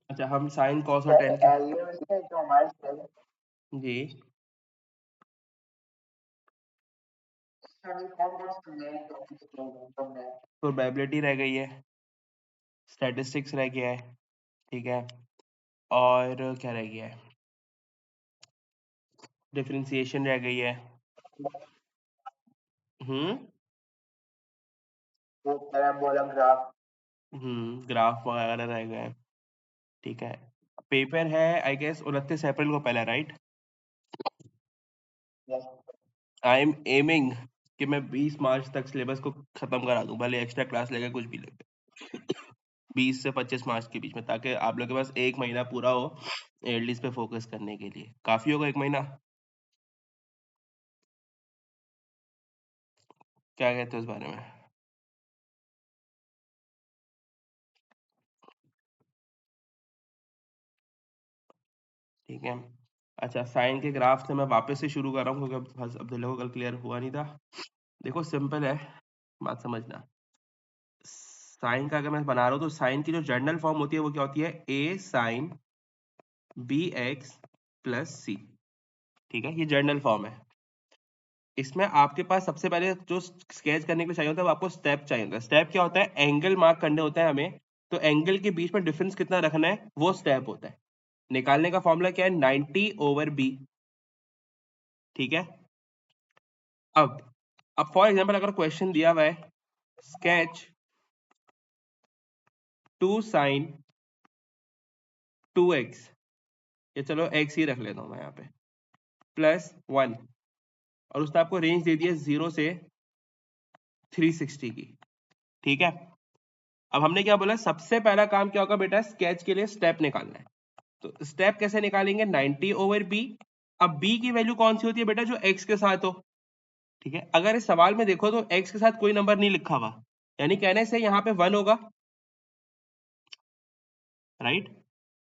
अच्छा, हम sine cos और टेन जी प्रोबेबिलिटी रह गई है, स्टैटिस्टिक्स रह गया है, ठीक है, और क्या रह गया है, डिफरेंशिएशन रह गई है, ग्राफ वगैरह रह गए हैं, ठीक है। पेपर है आई गेस 29 अप्रैल को पहला, राइट? आई एम एमिंग कि मैं 20 मार्च तक सिलेबस को खत्म करा दूं, भले एक्स्ट्रा क्लास लेके कुछ भी लेके 20 से 25 मार्च के बीच में, ताकि आप लोग के पास 1 महीना पूरा हो एलडीज पे फोकस करने के लिए। काफी होगा 1 महीना? क्या कहते हो इस बारे में? ठीक है। अच्छा, साइन के ग्राफ से मैं वापस से शुरू कर रहा हूँ क्योंकि अब दिलों को कल क्लियर हुआ नहीं था। देखो सिंपल है, बात समझना। साइन का अगर मैं बना रहा हूँ तो साइन की जो जनरल फॉर्म होती है वो क्या होती है? ए साइन बी एक्स प्लस सी, ठीक है, ये जनरल फॉर्म है। इसमें आपके पास सबसे पहले जो स्केच करने के लिए चाहिए होता है वो आपको स्टेप चाहिए होता है। स्टेप क्या होता है? एंगल मार्क करने होता है हमें, तो एंगल के बीच में डिफरेंस कितना रखना है वो स्टेप होता है। निकालने का फॉर्मूला क्या है? 90/b, ठीक है। अब फॉर एग्जांपल अगर क्वेश्चन दिया हुआ है स्केच 2 sin 2x, ये चलो x ही रख लेता हूं मैं यहाँ पे, प्लस 1, और उसने आपको रेंज दे दी है 0 से 360 की, ठीक है। अब हमने क्या बोला? सबसे पहला काम क्या होगा बेटा? स्केच के लिए स्टेप निकालना है। तो स्टेप कैसे निकालेंगे? 90/b। अब b की वैल्यू कौन सी होती है बेटा? जो x के साथ हो, ठीक है। अगर इस सवाल में देखो तो x के साथ कोई नंबर नहीं लिखा हुआ, यानी कहने से यहाँ पे 1 होगा, राइट?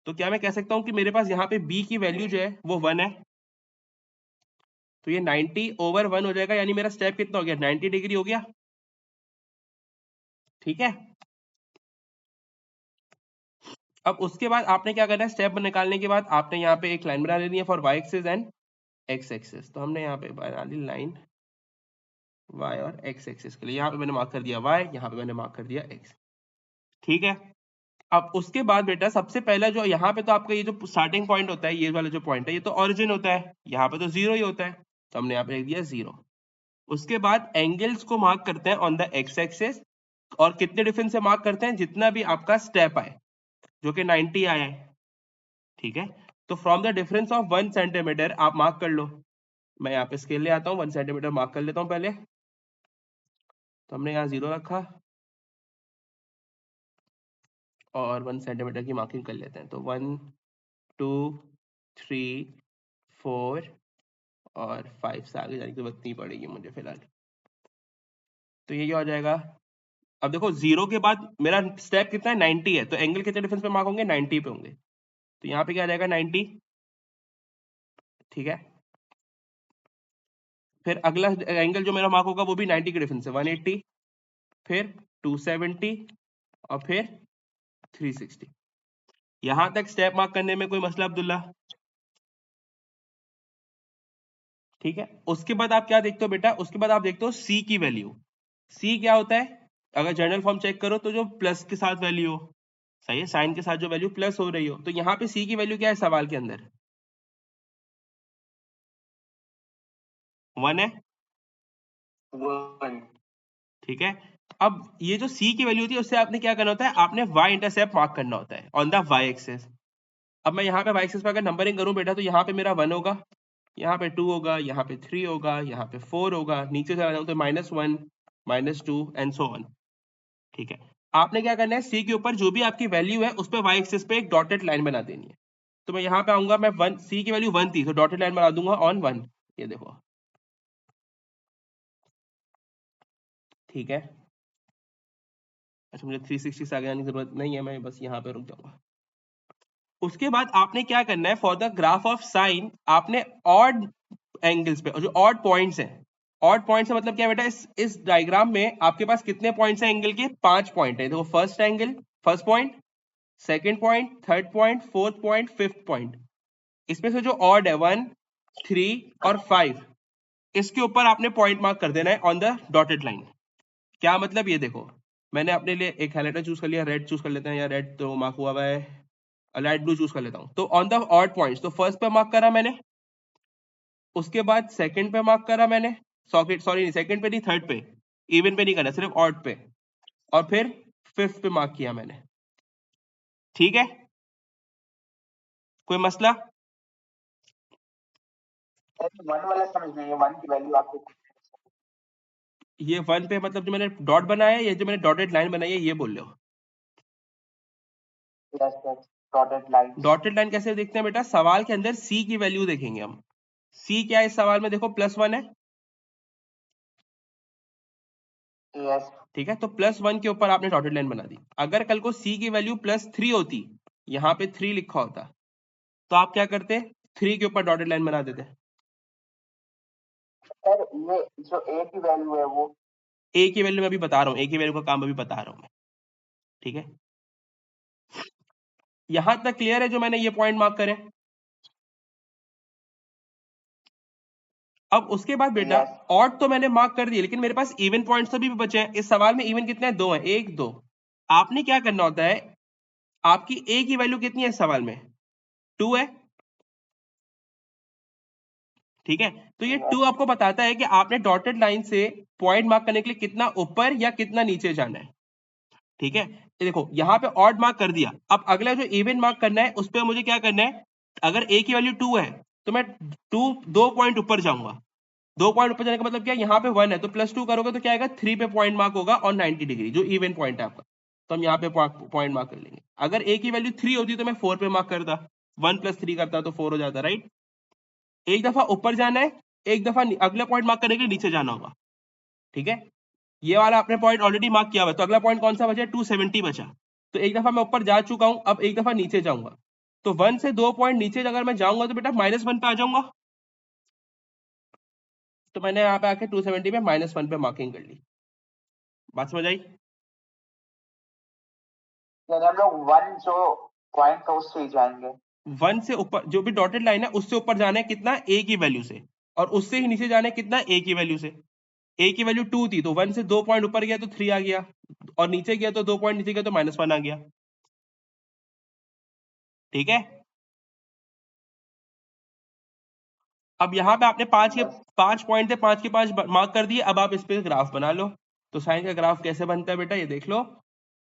तो क्या मैं कह सकता हूं कि मेरे पास यहाँ पे b की वैल्यू जो है वो 1 है, तो ये 90/1 हो जाएगा, यानी मेरा स्टेप कितना हो गया? 90 डिग्री हो गया, ठीक है। अब उसके बाद आपने क्या करना है? स्टेप निकालने के बाद आपने यहाँ पे एक लाइन बना लेनी है for y axis and x axis. तो हमने यहाँ पे बना ली लाइन y और x एक्सिस के लिए। यहाँ पे मैंने मार्क कर दिया y, यहाँ पे मैंने मार्क कर दिया x, ठीक है। अब उसके बाद बेटा सबसे पहला जो यहाँ पे तो आपका ये जो स्टार्टिंग पॉइंट होता है, ये वाला जो पॉइंट है, ये तो ओरिजिन होता है, यहाँ पे तो 0 ही होता है, तो हमने यहाँ पे लिख दिया 0। उसके बाद एंगल्स को मार्क करते हैं ऑन द x एक्सिस, और कितने डिफरेंस से मार्क करते हैं? जितना भी आपका स्टेप आए, जो कि 90 आया है, ठीक है। तो from the difference of 1 centimetre आप मार्क कर लो। मैं यहाँ पे स्केल ले आता हूँ, 1 सेंटीमीटर मार्क कर लेता हूँ पहले। तो हमने यहाँ 0 रखा और 1 सेंटीमीटर की मार्किंग कर लेते हैं। तो 1 2 3 4 और 5 से आगे जाने की जरूरत नहीं पड़ेगी मुझे फिलहाल। तो ये क्या हो जाएगा? अब देखो 0 के बाद मेरा स्टेप कितना है? 90 है, तो एंगल कितने डिफरेंस पे मार्क होंगे? 90 पे होंगे। तो यहाँ पे क्या आ जाएगा? 90, ठीक है। फिर अगला एंगल जो मेरा मार्क होगा वो भी 90 के डिफरेंस है, 180, फिर 270 और फिर 360। यहां तक स्टेप मार्क करने में कोई मसला अब्दुल्ला? ठीक है। उसके बाद आप क्या देखते हो बेटा? उसके बाद आप देखते हो सी की वैल्यू। सी क्या होता है? अगर जनरल फॉर्म चेक करो तो जो प्लस के साथ वैल्यू हो, सही है, साइन के साथ जो वैल्यू प्लस हो रही हो, तो यहाँ पे सी की वैल्यू क्या है सवाल के अंदर? 1 है, 1, ठीक है। अब ये जो सी की वैल्यू होती है उससे आपने क्या करना होता है? आपने वाई इंटरसेप्ट मार्क करना होता है ऑन द वाई एक्सिस। अब मैं यहाँ पे वाई एक्सिस पर अगर नंबरिंग करूं बेटा, तो यहाँ पे मेरा 1 होगा, यहाँ पे 2 होगा, यहाँ पे 3 होगा, यहाँ पे 4 होगा, नीचे चला जाऊं तो -1 -2 एंड सो ऑन, ठीक है। आपने क्या करना है? सी के ऊपर जो भी आपकी वैल्यू है उस पर वाई एक्सिस पे एक डॉटेड लाइन बना देनी है। तो मैं यहाँ पे आऊंगा, मैं 1, सी की वैल्यू 1 थी, तो डॉटेड लाइन बना दूंगा ऑन 1, ये देखो, ठीक है। अच्छा, मुझे 360 से आगे जाने की जरूरत नहीं है, मैं बस यहाँ पे रुक जाऊंगा। उसके बाद आपने क्या करना है? For the graph of sine आपने ऑड एंगल्स पे, और जो ऑड पॉइंट्स हैं, ऑड पॉइंट्स मतलब क्या बेटा? इस डायग्राम में आपके पास कितने पॉइंट्स हैं एंगल के? 5 पॉइंट है। देखो first angle, first point, second point, third point, fourth point, fifth point, इसमें से जो ऑड है 1, 3 और 5, इसके ऊपर आपने पॉइंट मार्क कर देना है ऑन द डॉटेड लाइन। क्या मतलब, ये देखो मैंने अपने लिए एक हाइलाइटर चूज कर लिया, रेड चूज कर लेते हैं, या रेड तो मार्क हुआ है, लाइट ब्लू चूज कर लेता हूं। तो ऑन द ऑड पॉइंट्स, तो फर्स्ट पे मार्क करा मैंने, उसके बाद सेकंड पे मार्क करा मैंने, सॉरी नहीं, सेकंड पे नहीं, थर्ड पे, इवन पे नहीं करना, सिर्फ ऑड पे, और फिर फिफ्थ पे मार्क किया मैंने। ठीक है, कोई मसला? वन वाला समझ नहीं है, वन की वैल्यू आपको, ये वन पे मतलब जो मैंने डॉट बनाया है, ये जो मैंने डॉटेड लाइन बनाई है, ये बोल रहे हो? डॉटेड लाइन, डॉटेड लाइन कैसे देखते हैं बेटा? सवाल के अंदर सी की वैल्यू देखेंगे हम। सी क्या है इस सवाल में? देखो +1 है, यस ठीक है, तो +1 के ऊपर आपने डॉटेड लाइन बना दी। अगर कल को सी की वैल्यू +3 होती, यहाँ पे 3 लिखा होता, तो आप क्या करते? 3 के ऊपर डॉटेड लाइन बना देते। सर, ये जो ए की वैल्यू है वो, ए की वैल्यू मैं अभी बता रहा हूँ, ए की वैल्यू का काम अभी बता रहा हूँ मैं, ठीक है। यहां तक क्लियर है जो मैंने ये पॉइंट मार्क करे? अब उसके बाद बेटा यस ऑड तो मैंने मार्क कर दिए, लेकिन मेरे पास इवन पॉइंट्स अभी भी बचे हैं। इस सवाल में इवन कितने हैं? 2 हैं, 1 2। आपने क्या करना होता है, आपकी ए की वैल्यू कितनी है इस सवाल में? 2 है, ठीक है। तो ये 2 आपको बताता है कि आपने डॉटेड लाइन से पॉइंट मार्क करने के लिए कितना ऊपर या कितना नीचे जाना है, ठीक है। ये देखो यहाँ पे ऑड मार्क कर दिया, अब अगला जो इवन मार्क करना है उस पर मुझे क्या करना है? अगर ए की वैल्यू 2 है तो मैं 2 पॉइंट ऊपर जाऊंगा। 2 पॉइंट ऊपर जाने का मतलब क्या है? यहाँ पे 1 है तो +2 करोगे तो क्या आएगा? 3 पे पॉइंट मार्क होगा और 90 डिग्री, जो इवन पॉइंट है आपका, तो हम यहाँ पे पॉइंट मार्क कर लेंगे। अगर ए की वैल्यू 3 होती तो मैं 4 पे मार्क करता, 1 + 3 करता तो 4 हो जाता, राइट। एक दफा ऊपर जाना है, एक दफा अगला पॉइंट मार्क करने के लिए नीचे जाना होगा, ठीक है। ये वाला आपने पॉइंट ऑलरेडी मार्क किया हुआ है, तो अगला पॉइंट कौन सा बचा? 270 बचा। तो एक दफा मैं ऊपर जा चुका हूं, अब एक दफा नीचे जाऊंगा, तो 1 से 2 पॉइंट नीचे अगर मैं जाऊंगा तो बेटा -1 पे आ जाऊंगा। तो मैंने यहाँ पे आके 270 पे -1 पे मार्किंग कर ली। बात समझ आई? यानी हम लोग वन जो पॉइंट था उससे ही जाएंगे। 1 से ऊपर जो भी डॉटेड लाइन है उससे ऊपर जाना है कितना? ए की वैल्यू से, और उससे ही नीचे जाना है कितना? ए की वैल्यू से। ए की वैल्यू 2 थी तो 1 से 2 पॉइंट ऊपर गया तो 3 आ गया, और नीचे गया तो 2 पॉइंट नीचे गया तो -1 आ गया, ठीक है। अब यहाँ पे आपने 5 पॉइंट थे, 5 के 5 मार्क कर दिए। अब आप इस पे ग्राफ बना लो। तो साइन का ग्राफ कैसे बनता है बेटा, ये देख लो।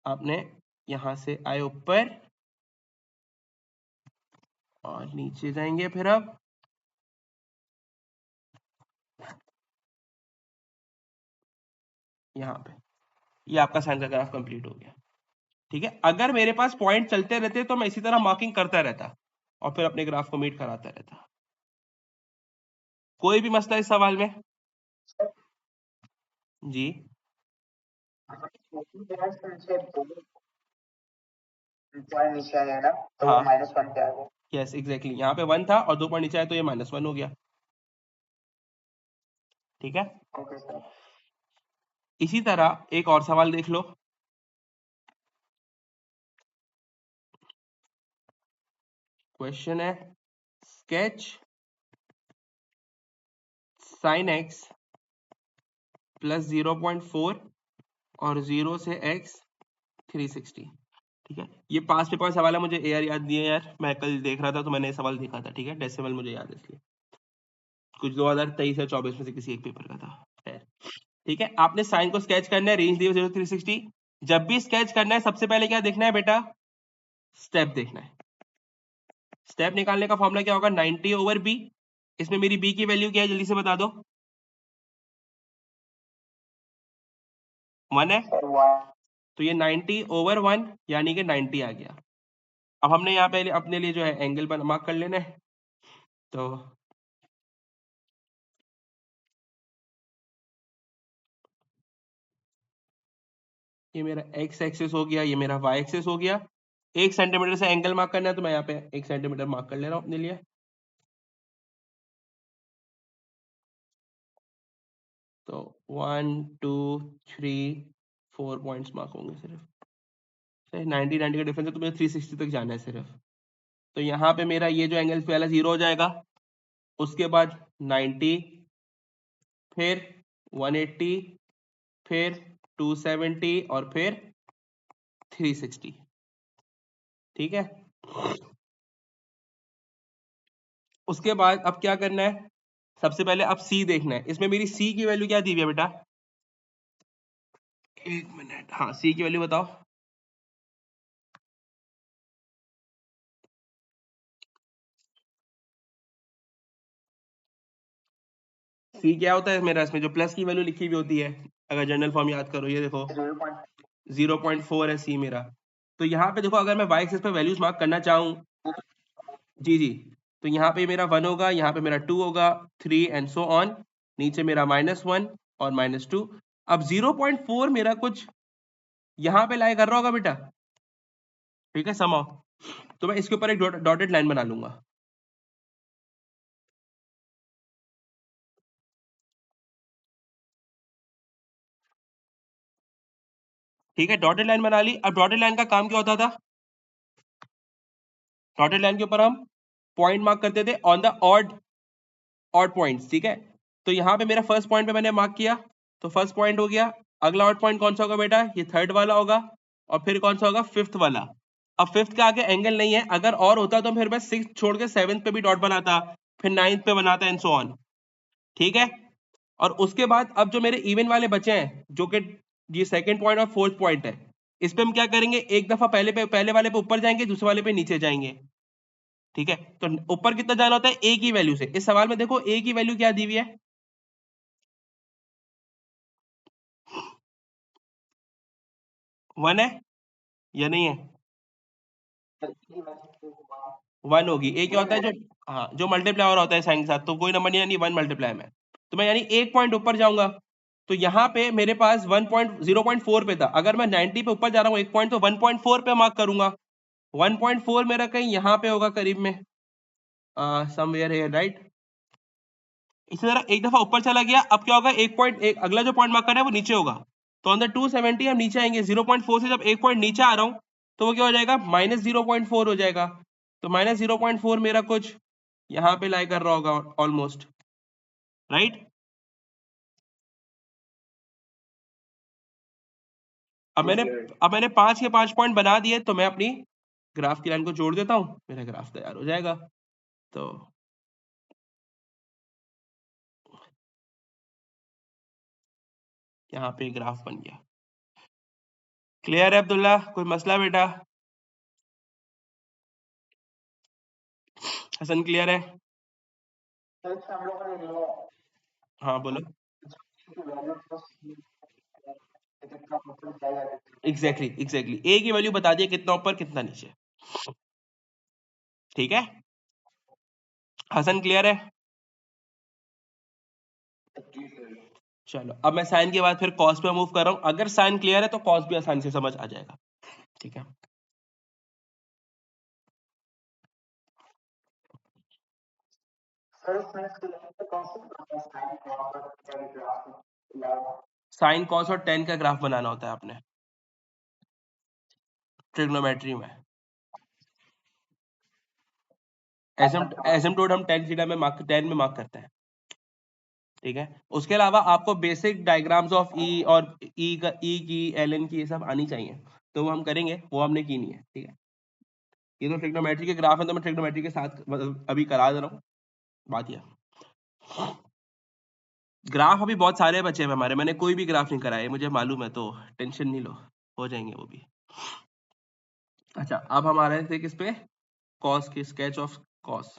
आपने यहां से आए ऊपर और नीचे जाएंगे, फिर अब यहाँ पे, ये आपका साइन का ग्राफ कंप्लीट हो गया, ठीक है। अगर मेरे पास पॉइंट चलते रहते तो मैं इसी तरह मार्किंग करता रहता और फिर अपने ग्राफ को मीट कराता रहता। कोई भी मसला इस सवाल में? जी, पॉइंट नीचे आया ना, तो वो हाँ, -1 पे आ गया। यस एग्जैक्टली, यहाँ पे 1 था और 2 पॉइंट नीचे आया तो ये -1 हो गया, ठीक है। Okay sir. इसी तरह एक और सवाल देख लो। क्वेश्चन है, स्केच sin x + 0.4 और 0 से x 360, ठीक है। ये पास पेपर सवाल है, मुझे यार याद नहीं है यार, मैं कल देख रहा था तो मैंने सवाल देखा था, ठीक है। डेसिमल मुझे याद है, इसलिए कुछ 2023 या 24 में से किसी एक पेपर का था, खैर, ठीक है। आपने साइन को स्केच करना है, रेंज दी है 0 360। जब भी स्केच करना है सबसे पहले क्या देखना है बेटा? स्टेप देखना है। स्टेप निकालने का फॉर्मूला क्या होगा? 90/b। इसमें मेरी b की वैल्यू क्या है, जल्दी से बता दो। 1 है, सर वन, तो ये 90/1 यानी कि 90 आ गया। अब हमने यहाँ पे अपने लिए जो है एंगल पर मार्क कर लेना है, तो ये मेरा x एक्सिस हो गया, ये मेरा y एक्सिस हो गया। 1 सेंटीमीटर से एंगल मार्क करना है तो मैं यहाँ पे 1 सेंटीमीटर मार्क कर ले रहा हूँ अपने लिए। तो 1 2 3 4 पॉइंट्स मार्क होंगे सिर्फ, 90 90 का डिफरेंस है, तो मुझे 360 तक जाना है सिर्फ। तो यहाँ पे मेरा ये जो एंगल पहला 0 हो जाएगा, उसके बाद 90, फिर 180, फिर 270 और फिर 360। ठीक है, उसके बाद अब क्या करना है, सबसे पहले अब सी देखना है। इसमें मेरी सी की वैल्यू क्या दी हुई है बेटा? एक मिनट, हाँ सी की वैल्यू बताओ। सी क्या होता है मेरा? इसमें जो प्लस की वैल्यू लिखी हुई होती है, अगर जनरल फॉर्म याद करो, ये देखो 0.4 है सी मेरा। तो यहाँ पे देखो, अगर मैं वाई एक्सिस पे वैल्यूज मार्क करना चाहूँ, जी जी, तो यहाँ पे मेरा 1 होगा, यहाँ पे मेरा 2 होगा, 3 एंड सो ऑन, नीचे मेरा -1 और -2। अब 0.4 मेरा कुछ यहाँ पे लाई कर रहा होगा बेटा, ठीक है समाओ। तो मैं इसके ऊपर एक डॉटेड लाइन बना लूंगा। ठीक है, डॉटेड लाइन बना ली। अब डॉटेड लाइन का काम क्या होता था? डॉटेड लाइन के ऊपर हम पॉइंट मार्क करते थे ऑन द ऑड पॉइंट्स। ठीक है, तो यहाँ पे मेरा फर्स्ट पॉइंट पे मैंने मार्क किया, तो फर्स्ट पॉइंट हो गया। अगला ऑड पॉइंट कौन सा होगा बेटा? ये थर्ड वाला होगा। और फिर कौन सा होगा? फिफ्थ वाला। अब फिफ्थ के आगे एंगल नहीं है, अगर और होता तो फिर मैं 6 छोड़ के 7 पे भी डॉट बनाता, फिर 9 पे बनाता एंड सो ऑन। ठीक है, और उसके बाद अब जो मेरे इवन वाले बचे हैं, जो कि ये सेकंड पॉइंट और फोर्थ पॉइंट है, इस पे हम क्या करेंगे, एक दफा पहले वाले पे ऊपर जाएंगे, दूसरे वाले पे नीचे जाएंगे। ठीक है, तो ऊपर कितना जाना होता है? ए की वैल्यू से। इस सवाल में देखो ए की वैल्यू क्या दी हुई है? 1 है या नहीं है? 1 होगी। ए क्या होता है? जो, हाँ, जो मल्टीप्लाई होता है साइन के साथ, तो कोई नंबर नहीं, यानी 1 मल्टीप्लाई में। तो मैं यानी एक पॉइंट ऊपर जाऊंगा, तो यहाँ पे मेरे पास 0.4 पे था। अगर मैं 90 पे ऊपर जा रहा हूँ एक पॉइंट, तो 1.4 पे मार्क करूंगा। 1.4 मेरा कहीं यहाँ पे होगा करीब में, समवेयर हियर, राइट। इसी तरह एक दफा ऊपर चला गया, अब क्या होगा, एक पॉइंट, एक अगला जो पॉइंट मार्क करना है वो नीचे होगा। तो ऑन द 270 हम नीचे आएंगे। 0.4 से जब एक पॉइंट नीचे आ रहा हूँ, तो वो क्या हो जाएगा? -0.4 हो जाएगा। तो -0.4 मेरा कुछ यहाँ पे लाई कर रहा होगा ऑलमोस्ट, राइट। अब मैंने 5 के 5 पॉइंट बना दिए, तो मैं अपनी ग्राफ की लाइन को जोड़ देता हूँ, मेरा ग्राफ तैयार हो जाएगा। तो यहाँ पे ग्राफ बन गया। क्लियर है अब्दुल्ला? कोई मसला बेटा? हसन क्लियर है? हाँ बोलो। एग्जैक्टली ए की वैल्यू बता दिया, कितना ऊपर कितना नीचे। ठीक है, हसन क्लियर है? चलो, अब मैं साइन के बाद फिर कॉस पे मूव कर रहा हूँ। अगर साइन क्लियर है तो कॉस भी आसानी से समझ आ जाएगा। ठीक है, साइन कॉस और टेन का ग्राफ बनाना होता है आपने ट्रिग्नोमेट्री में। एसिम्प्टोट हम टेन में मार्क करते हैं। ठीक है, उसके अलावा आपको बेसिक डायग्राम्स ऑफ ई और ई का, ई की, एल एन की, ये सब आनी चाहिए, तो वो हम करेंगे, वो हमने की नहीं है। ठीक है, ये तो ट्रिग्नोमेट्री के ग्राफ है, तो मैं ट्रिग्नोमेट्री के साथ मतलब अभी करा दे रहा हूँ। बात यह, ग्राफ अभी बहुत सारे बचे हैं हमारे, मैंने कोई भी ग्राफ नहीं कराया, मुझे मालूम है, तो टेंशन नहीं लो, हो जाएंगे वो भी। अच्छा, अब हम आ रहे थे किस पे? कॉस की, स्केच ऑफ कॉस।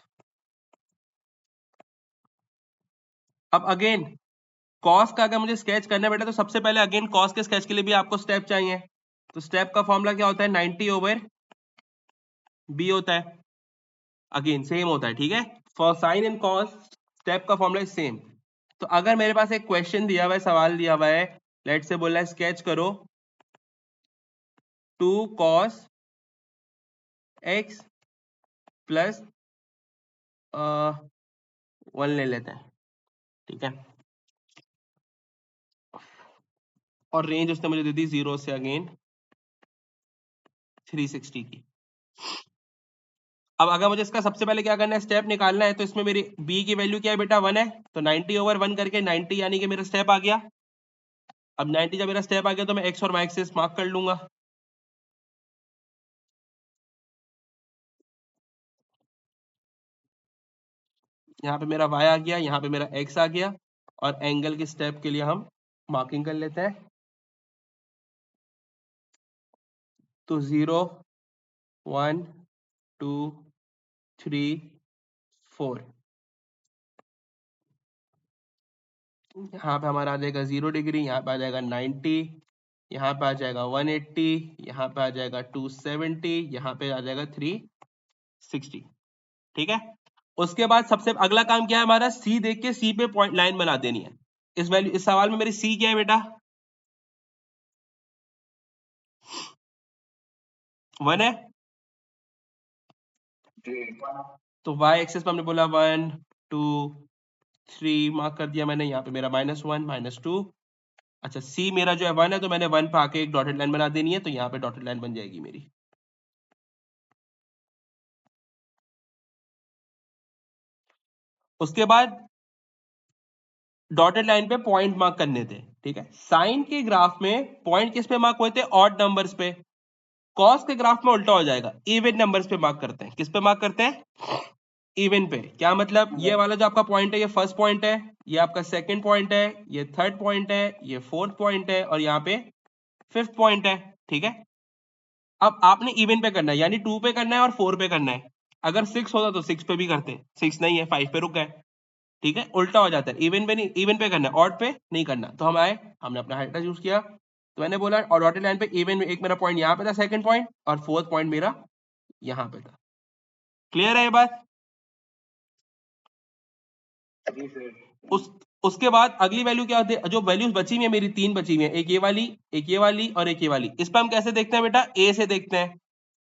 अब अगेन कॉस का अगर मुझे स्केच करना है बेटा, तो सबसे पहले अगेन कॉस के स्केच के लिए भी आपको स्टेप चाहिए। तो स्टेप का फॉर्मूला क्या होता है? 90/b होता है। अगेन सेम होता है, ठीक है, for sine and cos step का फॉर्मूला इज सेम। तो अगर मेरे पास एक क्वेश्चन दिया हुआ है, सवाल दिया हुआ है, लेट से बोला है स्केच करो 2 cos x प्लस 1 ले लेते हैं। ठीक है, और रेंज उसने मुझे दे दी 0 से अगेन 360 की। अब अगर मुझे इसका सबसे पहले क्या करना है, स्टेप निकालना है, तो इसमें मेरी b की वैल्यू क्या है बेटा 1 है, तो 90/1 करके 90 यानी कि मेरा स्टेप आ गया। अब 90 जब मेरा स्टेप आ गया तो मैं x और y एक्सिस मार्क कर लूंगा। यहाँ पे मेरा y आ गया, यहाँ पे मेरा x आ गया, और एंगल के स्टेप के लिए हम मार्किंग कर लेते हैं। तो 0 1 2 3 4, यहाँ पे हमारा आ जाएगा 0 डिग्री, यहाँ पे आ जाएगा 90, यहाँ पे आ जाएगा 180, यहाँ पे आ जाएगा 270, यहाँ पे आ जाएगा 360। ठीक है। उसके बाद सबसे अगला काम क्या है हमारा, सी देख के सी पे पॉइंट लाइन बना देनी है। इस वैल्यू, इस सवाल में मेरी सी क्या है बेटा, 1 है। तो y एक्सिस पे हमने बोला 1 2 3 मार्क कर दिया मैंने, यहाँ पे मेरा -1 -2। अच्छा सी मेरा जो है 1 है, तो मैंने 1 पे आके एक डॉटेड लाइन बना देनी है, तो यहाँ पे डॉटेड लाइन बन जाएगी मेरी। उसके बाद डॉटेड लाइन पे पॉइंट मार्क करने थे। ठीक है, साइन के ग्राफ में पॉइंट किस पे मार्क होते थे, ऑड नंबर्स पे। कॉस के ग्राफ में उल्टा हो जाएगा, इवन नंबर्स पे मार्क करते हैं। किस पे मार्क करते हैं, इवन पे। क्या मतलब, ये वाला जो आपका पॉइंट है ये फर्स्ट पॉइंट है, ये आपका सेकंड पॉइंट है, ये थर्ड पॉइंट है, ये फोर्थ पॉइंट है, और यहाँ पे फिफ्थ पॉइंट है। ठीक है, अब आपने इवन पे करना है, यानी 2 पे करना है और 4 पे करना है। अगर 6 होता तो 6 पे भी करते, 6 नहीं है 5 पे रुक गए। ठीक है, उल्टा हो जाता है, इवन पे नहीं, इवन पे करना है, ऑड पे नहीं करना। तो हम आए, हमने अपना हाइड्रा यूज किया, तो मैंने बोला और डॉटेड लाइन पे इवन में एक मेरा पॉइंट यहाँ पे था सेकंड पॉइंट, और फोर्थ पॉइंट मेरा यहाँ पे था। क्लियर है ये बात। उसके बाद अगली वैल्यू क्या होती है, जो वैल्यूज बची हुई है मेरी 3 बची हुई है, एक ये वाली, एक ये वाली और एक ये वाली। इस पर हम कैसे देखते हैं बेटा, ए से देखते हैं।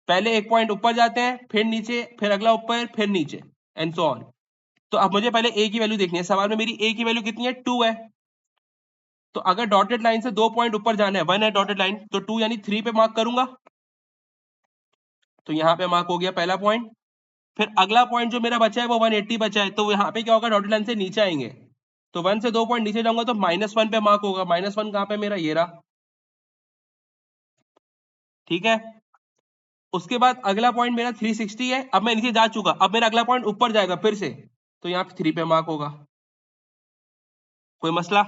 पहले एक पॉइंट ऊपर जाते हैं, फिर नीचे, फिर अगला ऊपर, फिर नीचे, एंड सो ऑन। तो अब मुझे पहले ए की वैल्यू देखनी है। सवाल में मेरी ए की वैल्यू कितनी है, 2 है। तो अगर डॉटेड लाइन से 2 पॉइंट ऊपर जाना है, 1 है डॉटेड लाइन, तो 2 यानी 3 पे मार्क करूंगा। तो यहाँ पे मार्क हो गया पहला पॉइंट। फिर अगला पॉइंट जो मेरा बचा है वो 180 बचा है, तो यहाँ पे क्या होगा, डॉटेड लाइन से नीचे आएंगे, तो 1 से 2 पॉइंट नीचे जाऊंगा तो -1 पे मार्क होगा। -1 कहाँ पे मेरा, ये रहा। ठीक है, उसके बाद अगला पॉइंट मेरा 360 है। अब मैं नीचे जा चुका, अब मेरा अगला पॉइंट ऊपर जाएगा फिर से, तो यहाँ पे 3 पे मार्क होगा। कोई मसला,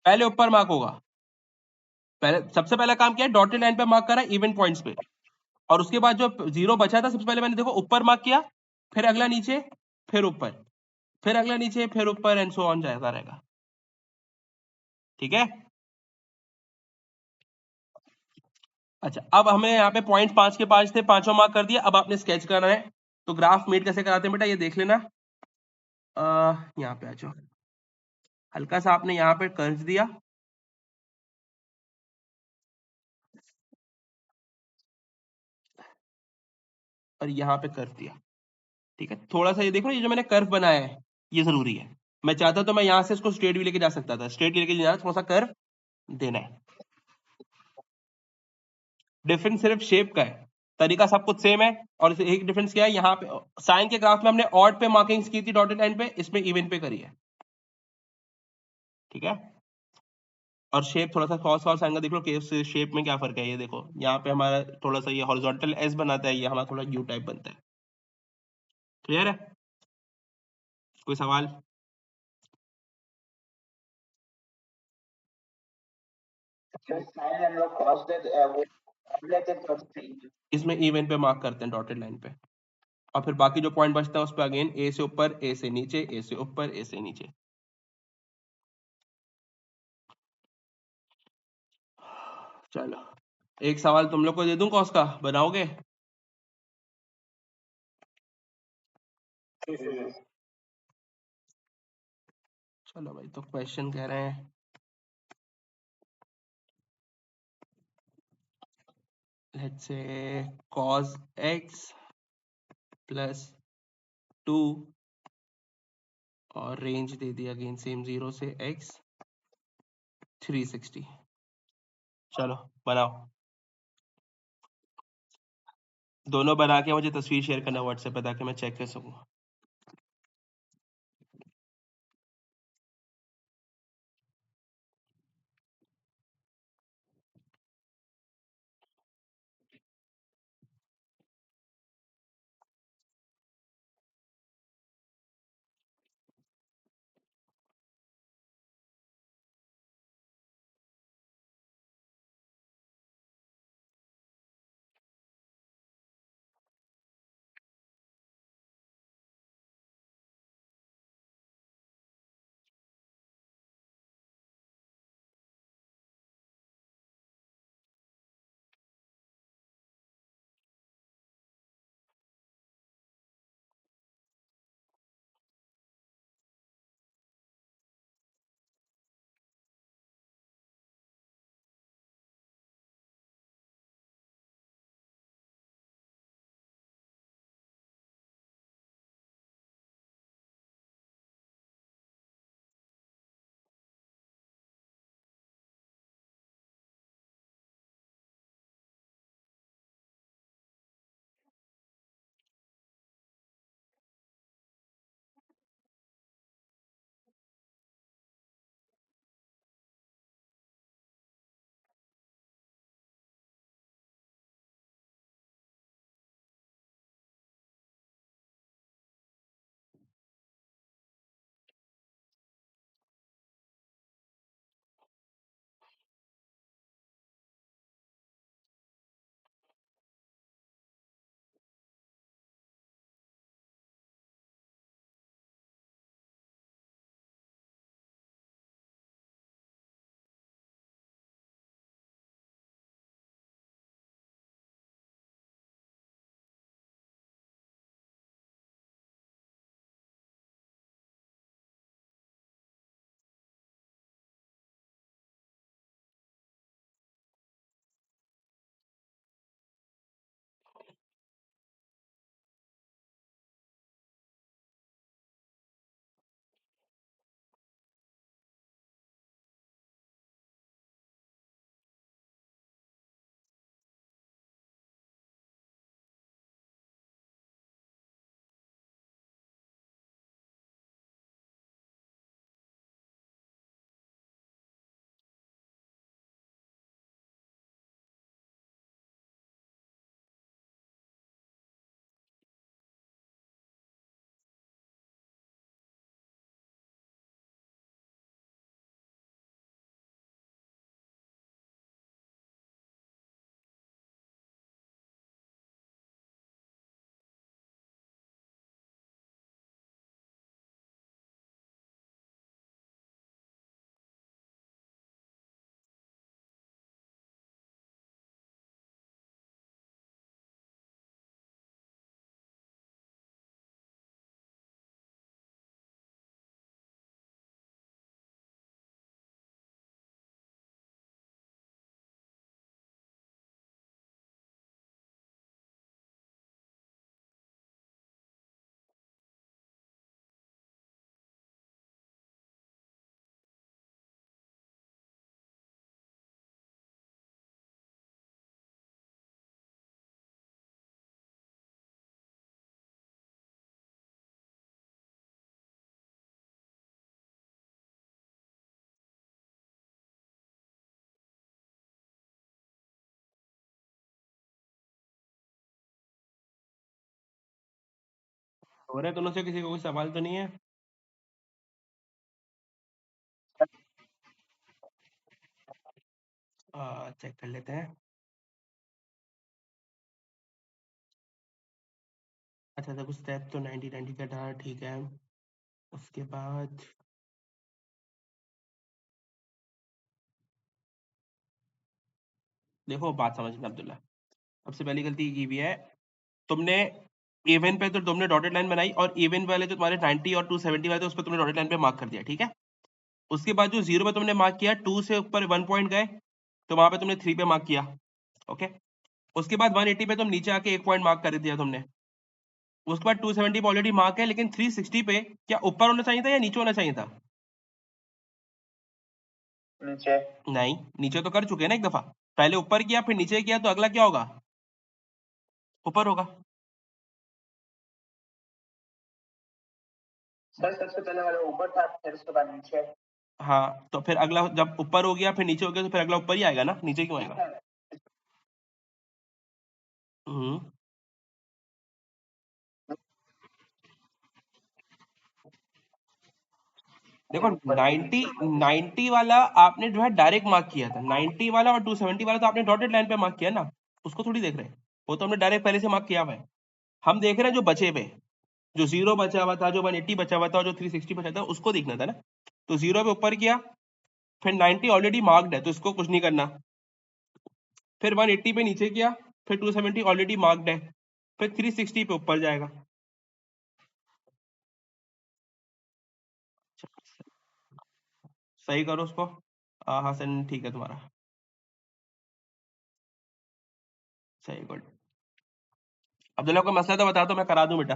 पहले ऊपर मार्क होगा। पहले सबसे पहला काम क्या है, डॉटेड लाइन पे मार्क करा इवन पॉइंट्स पे, और उसके बाद जो 0 बचा था सबसे पहले मैंने देखो ऊपर मार्क किया, फिर अगला नीचे, फिर ऊपर, फिर अगला नीचे, फिर ऊपर, एंड सो ऑन जाता रहेगा। ठीक है। अच्छा, अब हमें यहाँ पे पॉइंट 5 के 5 थे, पांचों मार्क कर दिया। अब आपने स्केच करना है, तो ग्राफ मेट कैसे कराते हैं बेटा, ये देख लेना। यहाँ पे आ जाओ, हल्का सा आपने यहाँ पे कर्व दिया, और यहाँ पे कर्व दिया। ठीक है, थोड़ा सा ये देखो, ये जो मैंने कर्व बनाया है ये जरूरी है। मैं चाहता तो मैं यहाँ से इसको स्ट्रेट भी लेके जा सकता था, स्ट्रेट लेके जाना, थोड़ा सा कर्व देना है। डिफरेंस सिर्फ शेप का है, तरीका सब कुछ सेम है। और एक डिफरेंस क्या है, यहाँ पे साइन के ग्राफ में हमने ऑड पे मार्किंग्स की थी डॉटेड लाइन पे, इसमें इवन पे करी है। ठीक है, और शेप थोड़ा सा कॉस कॉस एंगल देख लो, केस शेप में क्या फर्क है, ये देखो यहाँ पे हमारा थोड़ा सा ये हॉरिजॉन्टल एस बनाता है, ये हमारा थोड़ा यू टाइप बनता है। क्लियर है, कोई सवाल। इसमें इवन पे मार्क करते हैं डॉटेड लाइन पे, और फिर बाकी जो पॉइंट बचता है उस पर अगेन ए से ऊपर, ए से नीचे, ए से ऊपर, ए से नीचे। चलो, एक सवाल तुम लोग को दे दूं कॉस का, बनाओगे। चलो भाई, तो क्वेश्चन कह रहे हैं, let's say cos x plus 2 और रेंज दे दिया अगेन सेम 0 से x 360। चलो बनाओ, दोनों बना के मुझे तस्वीर शेयर करना व्हाट्सएप पे ताकि मैं चेक कर सकूं। हो रहा है दोनों से, किसी को कोई सवाल तो नहीं है? चेक कर लेते हैं। अच्छा देखो स्टेप तो 90 का था, ठीक है। उसके बाद देखो बात समझना अब्दुल्ला, सबसे पहली गलती की हुई है तुमने। इवन पे तो तुमने डॉटेड लाइन बनाई और इवन वाले जो तुम्हारे 90 और 270 वाले थे उस पर तुमने डॉटेड लाइन पे मार्क कर दिया, ठीक है। उसके बाद जो 0 पे तुमने मार्क किया, 2 से ऊपर 1 पॉइंट गए तो वहां पे तुमने 3 पे मार्क किया, ओके। उसके बाद 180 पे तुम नीचे आके 1 पॉइंट मार्क कर दिया तुमने, उसके बाद 270 पे ऑलरेडी मार्क है, लेकिन 360 पे क्या ऊपर होना चाहिए था या नीचे होना चाहिए था? नीचे। नहीं, नीचे तो कर चुके हैं ना एक दफा। पहले ऊपर किया फिर नीचे किया, तो अगला क्या होगा? ऊपर होगा। सर सबसे पहले वाला ऊपर था, फिर उसके बाद नीचे। हाँ, तो फिर अगला जब ऊपर हो गया फिर नीचे हो गया, तो फिर अगला ऊपर ही आएगा ना, नीचे क्यों आएगा? हम्म देखो, ऊपर भी 90 नीचे ऊपर भी। 90 वाला आपने जो है डायरेक्ट मार्क किया था, 90 वाला और 270 वाला तो आपने डॉटेड लाइन पे मार्क किया ना, उसको थोड़ी देख रहे हैं। वो तो हमने डायरेक्ट पहले से मार्क किया हुआ है। हम देख रहे हैं जो बचे हुए, जो 0 बचा हुआ था, जो 180 बचा हुआ था और जो 360 बचा था, उसको देखना था ना। तो 0 पे ऊपर किया, फिर 90 ऑलरेडी मार्क्ड है तो इसको कुछ नहीं करना। फिर 180 पे नीचे किया, फिर 270 ऑलरेडी मार्क्ड है, फिर 360 पे ऊपर जाएगा। सही करो उसको। हाँ सर, ठीक है तुम्हारा। सही, गुड। अब्दुल्ला को मसला तो बता दो, मैं करा दूं बेटा।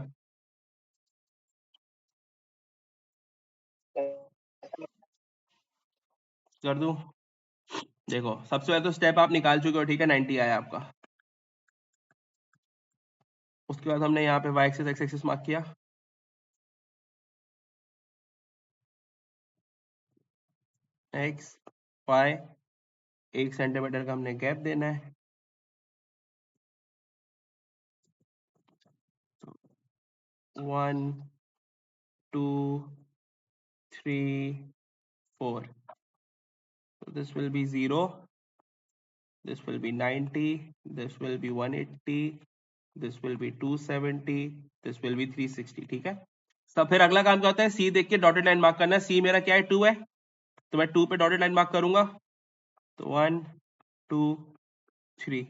कर दूं? देखो, सबसे पहले तो स्टेप आप निकाल चुके हो, ठीक है, 90 आया आपका। उसके बाद हमने यहाँ पे y axis x axis mark किया। x y 1 सेंटीमीटर का हमने गैप देना है। 1 2 3 4, so this will be 0, this will be 90, this will be 180, this will be 270, this will be 360, ठीक है। तब फिर अगला काम क्या होता है, सी देख के डॉटेड लाइन मार्क करना है। सी मेरा क्या है, 2 है, तो मैं 2 पे डॉटेड लाइन मार्क करूंगा। तो 1 2 3,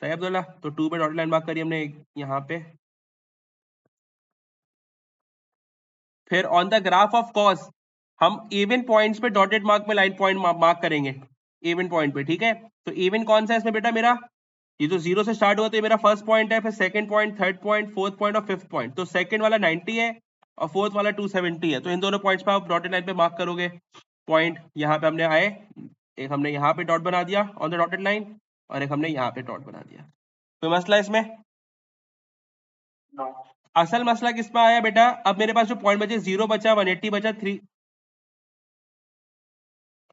सही अब्दुल्ला। तो 2 पे डॉटेड लाइन मार्क करी हमने यहाँ पे। फिर on the graph of cos हम इवन पॉइंट्स पे डॉटेड मार्क में लाइन पॉइंट मार्क करेंगे, इवन पॉइंट पे, ठीक है। तो इवन कौन सा है इसमें बेटा मेरा? ये जो 0 से स्टार्ट हुआ तो ये मेरा फर्स्ट पॉइंट है, फिर second point, third point, fourth point और फिफ्थ पॉइंट। तो सेकंड वाला 90 है और फोर्थ वाला 270 है, तो इन दोनों पॉइंट्स पे आप डॉटेड लाइन पे मार्क करोगे पॉइंट। यहाँ पे हमने आए, एक हमने यहाँ पे डॉट बना दिया ऑन द डॉटेड लाइन, और एक हमने यहाँ पे डॉट बना दिया। कोई मसला इसमें? नो। असल मसला किस पे आया बेटा? अब मेरे पास जो पॉइंट बचे, 0 बचा, 180 बचा, 3,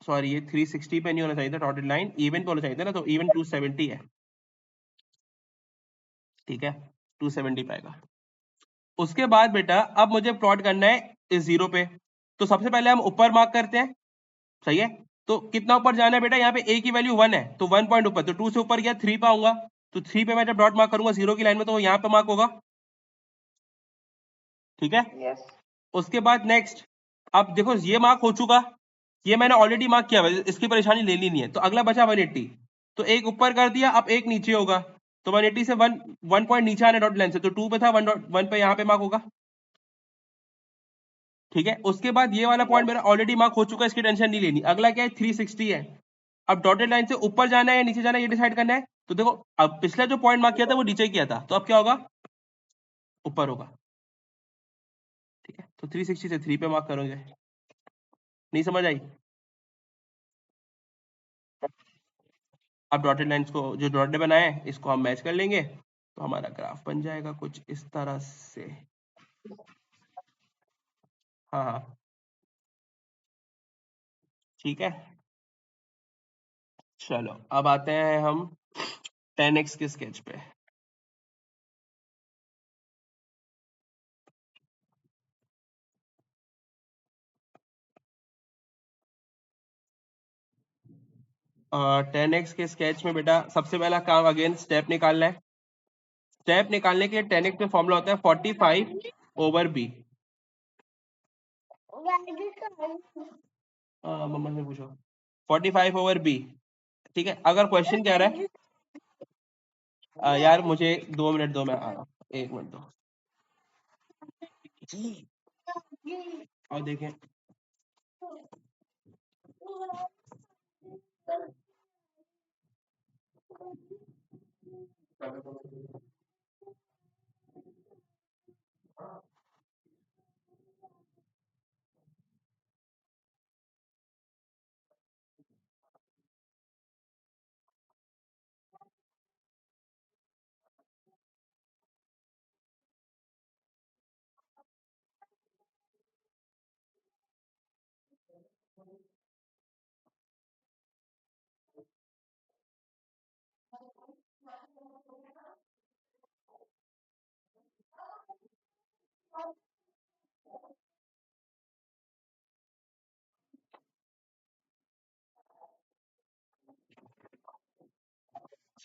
सॉरी ये 360 पे नहीं होना चाहिए था डॉटेड लाइन, इवन पे होना चाहिए था ना, तो इवन 270 है, ठीक है, 270 पाएगा। उसके बाद बेटा अब मुझे प्लॉट करना है इस 0 पे, तो सबसे पहले हम ऊपर मार्क करते हैं, सही है। तो कितना ऊपर जाना है बेटा? यहाँ पे a की वैल्यू 1 है, तो 1 पॉइंट ऊपर, तो 2 से ऊपर गया 3 पे आऊंगा, तो 3 पे मैं जब डॉट मार्क करूंगा 0 की लाइन में, तो वो यहाँ पे मार्क होगा, ठीक है। यस। उसके बाद नेक्स्ट, अब देखो ये मार्क हो चुका, ये मैंने ऑलरेडी मार्क किया हुआ है, इसकी परेशानी लेनी नहीं है। तो अगला बचा 180, तो एक ऊपर कर दिया, अब एक नीचे होगा, तो 180 से 1 पॉइंट नीचे आने डॉट लाइन से, तो 2 पे था, 1 पे यहाँ पे मार्क होगा, ठीक है। उसके बाद ये वाला पॉइंट मेरा ऑलरेडी मार्क हो चुका है, इसकी टेंशन नहीं लेनी। अगला क्या है, 360 है। अब डॉटेड लाइन से ऊपर जाना है या नीचे जाना है, ये डिसाइड करना है। तो देखो, अब पिछला जो पॉइंट मार्क किया था वो नीचे किया था, तो अब क्या होगा, ऊपर होगा, ठीक है। तो 360 से 3 पे मार्क करोगे। नहीं समझ आई? अब डॉटेड लाइंस को, जो डॉटेड बनाए हैं, इसको हम मैच कर लेंगे, तो हमारा ग्राफ बन जाएगा कुछ इस तरह से। हाँ हाँ, ठीक है। चलो अब आते हैं हम 10x के स्केच पे। टेन एक्स के स्केच में बेटा सबसे पहला काम अगेन स्टेप निकालना है। स्टेप निकालने के लिए 10x में फॉर्मूला होता है 45/b। मम्मा से पूछो, 45/b, ठीक है। अगर क्वेश्चन कह रहा है यार मुझे 2 मिनट दो, मैं आ रहा हूँ, 1 मिनट दो। और देखें,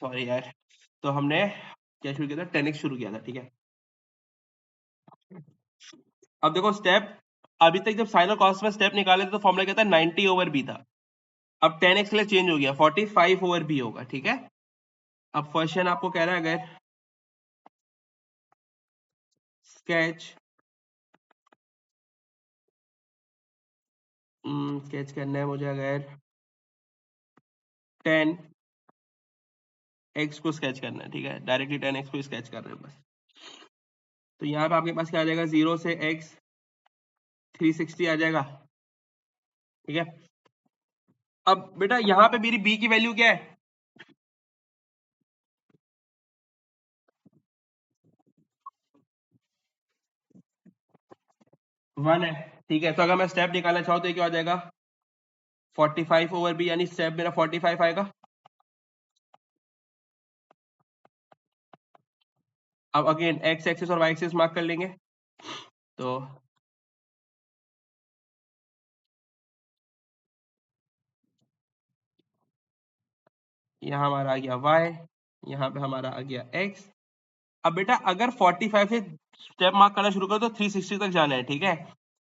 सॉरी यार, तो हमने क्या शुरू किया था, 10x शुरू किया था, ठीक है। अब देखो स्टेप, अभी तक जब साइन और कॉस में स्टेप निकाले थे तो फॉर्मूला क्या था, 90/b था। अब 10x के लिए चेंज हो गया, 45/b होगा, ठीक है। अब क्वेश्चन आपको कह रहा है अगर स्केच स्केच करना है मुझे, अगर 10x को स्केच करना है, ठीक है, डायरेक्टली 10x को स्केच कर रहे हैं बस। तो यहाँ पे आपके पास क्या आ जाएगा, 0 से x 360 आ जाएगा, ठीक है। अब बेटा यहाँ पे मेरी b की वैल्यू क्या है, 1 है, ठीक है। तो अगर मैं स्टेप निकालना चाहूँ तो ये क्या हो जाएगा, 45/b, यानी स्टेप मेरा 45 आएगा। अब अगेन x एक्सिस और y एक्सिस मार्क कर लेंगे, तो यहाँ हमारा आ गया y, यहाँ पे हमारा आ गया x। अब बेटा अगर 45 से स्टेप मार्क करना शुरू करो तो 360 तक जाना है, ठीक है।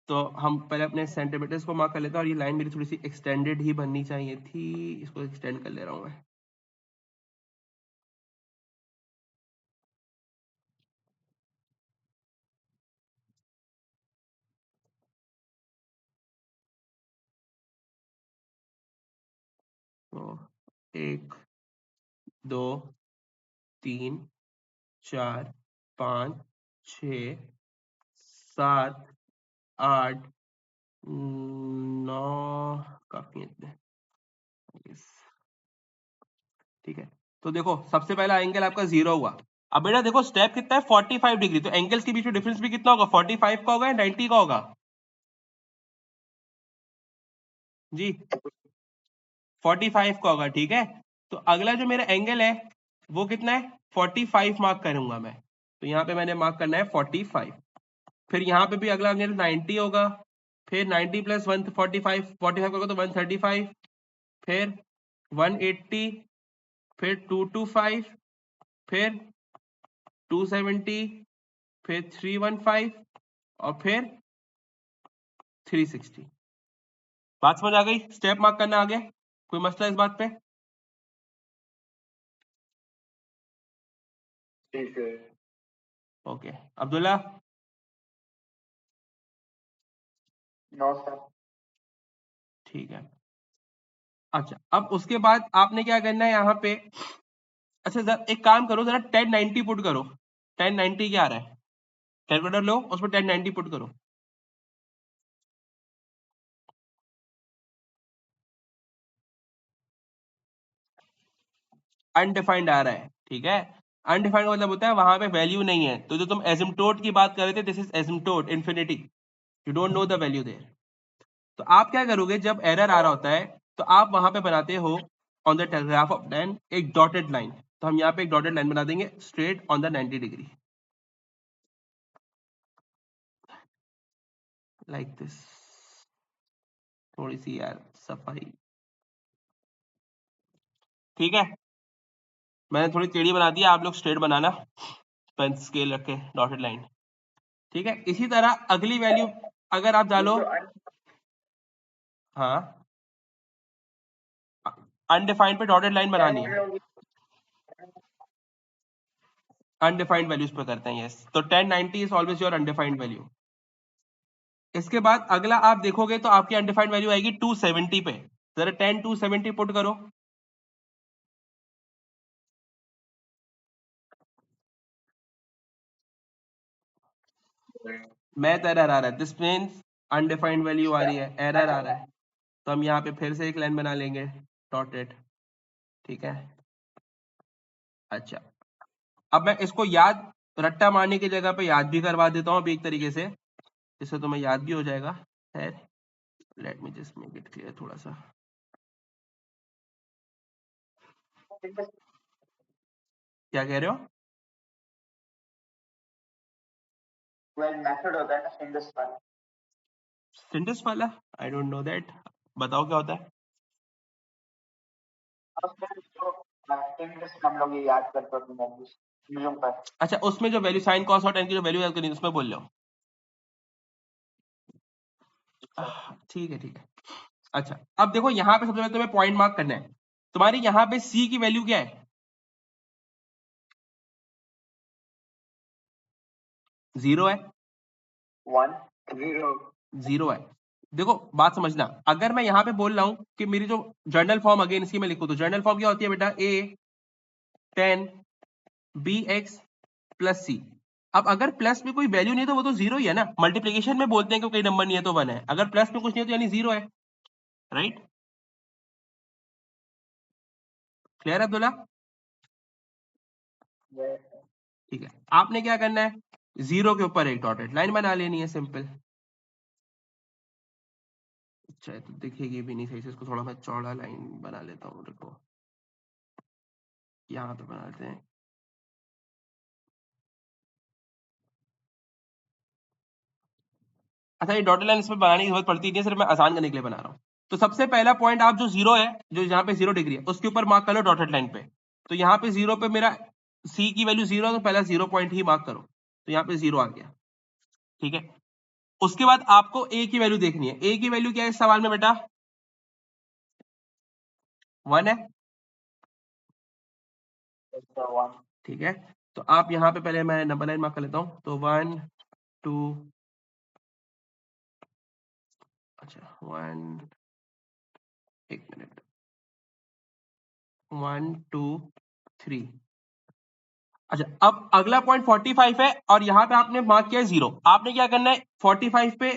तो हम पहले अपने सेंटीमीटर्स को मार्क कर लेते हैं, और ये लाइन मेरी थोड़ी सी एक्सटेंडेड ही बननी चाहिए थी, इसको एक्सटेंड कर ले रहा हूँ मैं। तो 1 2 3 4 5 6 7 8 9, काफी है इतने, Yes. ठीक है। तो देखो सबसे पहला एंगल आपका 0 हुआ। अब बेटा देखो स्टेप कितना है, 45 डिग्री, तो एंगल्स के बीच में डिफरेंस भी कितना होगा, 45 का होगा या 90 का होगा जी, 45 का होगा, ठीक है। तो अगला जो मेरा एंगल है वो कितना है, 45 मार्क करूंगा मैं। तो यहाँ पे मैंने मार्क करना है 45। फिर यहाँ पे भी अगला एंगल 90 होगा, फिर 90 प्लस 145, 45 होगा तो 135, फिर 180, फिर 225, फिर 270, फिर 315, और फिर 360। बात समझ आ गई, स्टेप मार्क करना आ गया, कोई मसला इस बात पे? ठीक है। ओके अब्दुल्ला। No sir. ठीक है। अच्छा अब उसके बाद आपने क्या करना है यहाँ पे, अच्छा जरा एक काम करो, जरा 1090 पुट करो। 1090 क्या आ रहा है, कैलकुलेटर लो उस पर 1090 पुट करो। अनडिफाइंड आ रहा है, ठीक है। अनडिफाइंड मतलब होता है वहां पे वैल्यू नहीं है, तो जो तुम एसिम्टोट की बात कर रहे थे, this is asymptote infinity, you don't know the value there. तो आप क्या करोगे, जब एरर आ रहा होता है तो आप वहां पे बनाते हो ऑन द ग्राफ ऑफ 10 एक डॉटेड लाइन। तो हम यहाँ पे एक डॉटेड लाइन बना देंगे straight on the 90 degree, like this. थोड़ी सी यार सफाई, ठीक है। मैंने थोड़ी टेढ़ी बना दी, आप लोग स्ट्रेट बनाना, पेन स्केल रख के डॉटेड लाइन, ठीक है। इसी तरह अगली वैल्यू अगर आप डालो, हाँ अनडिफाइंड पे डॉटेड लाइन बनानी है, अनडिफाइंड वैल्यूज पे करते हैं, यस। तो 1090 is always your undefined value. इसके बाद अगला आप देखोगे तो आपकी अनडिफाइंड वैल्यू आएगी 270 पे, जरा 10 270 पुट करो। मैथ एरर आ रहा है, दिस मीन्स अनडिफाइंड वैल्यू आ रही है, एरर आ रहा है। तो हम यहाँ पे फिर से एक लाइन बना लेंगे डॉटेड, ठीक है। अच्छा अब मैं इसको याद, रट्टा मारने की जगह पे याद भी करवा देता हूँ अभी एक तरीके से, जिससे तुम्हें याद भी हो जाएगा। है, let me just make it clear थोड़ा सा। क्या कह रहे हो? मेथड होता है ना सिंगल्स वाला। सिंटस वाला, आई डोंट नो दैट, बताओ क्या होता है। हम लोग ये याद करते अपनी वैल्यूज पर। अच्छा, उसमें जो वैल्यू साइन कॉस और टेन की जो वैल्यू याद करनी है उसमें बोल लो। ठीक है ठीक है। अच्छा, अब देखो यहाँ पे सबसे पहले तुम्हें पॉइंट मार्क करना है। तुम्हारी यहाँ पे सी की वैल्यू क्या है? 0 है, 1 0 0 है। देखो बात समझना, अगर मैं यहाँ पे बोल रहा हूँ कि मेरी जो जर्नल फॉर्म अगेन इसकी मैं लिखूँ तो जर्नल फॉर्म क्या होती है बेटा? a 10 bx प्लस सी। अब अगर प्लस में कोई वैल्यू नहीं है तो वो तो 0 ही है ना। मल्टीप्लीकेशन में बोलते हैं कि कोई नंबर नहीं है तो 1 है, अगर प्लस में कुछ नहीं है तो यानी 0 है, राइट? क्लियर है अब्दुल्ला? ठीक है, आपने क्या करना है, 0 के ऊपर एक डॉटेड लाइन बना लेनी है, सिंपल। अच्छा, तो दिखेगी भी नहीं सही से, इसको थोड़ा मैं चौड़ा लाइन बना लेता हूँ, देखो यहाँ पे बना लेते हैं। अच्छा, ये डॉटेड लाइन इसमें बनाने की जरूरत पड़ती नहीं है, सिर्फ मैं आसान करने के लिए बना रहा हूँ। तो सबसे पहला पॉइंट आप जो 0 है, जो यहाँ पे 0 डिग्री है, उसके ऊपर मार्क कर लो डॉटेड लाइन पे। तो यहाँ पे 0 पे मेरा सी की वैल्यू 0 है, तो पहला 0 पॉइंट ही मार्क करो, तो यहाँ पे 0 आ गया। ठीक है, उसके बाद आपको ए की वैल्यू देखनी है। ए की वैल्यू क्या है इस सवाल में बेटा? 1 है। ठीक है, तो आप यहाँ पे पहले मैं नंबर लाइन मार्क कर लेता हूँ, तो 1 2, अच्छा 1, एक मिनट, 1 2 3। अच्छा, अब अगला पॉइंट 45 है और यहाँ पे आपने मार्क किया है 0। आपने क्या करना है, 45 पे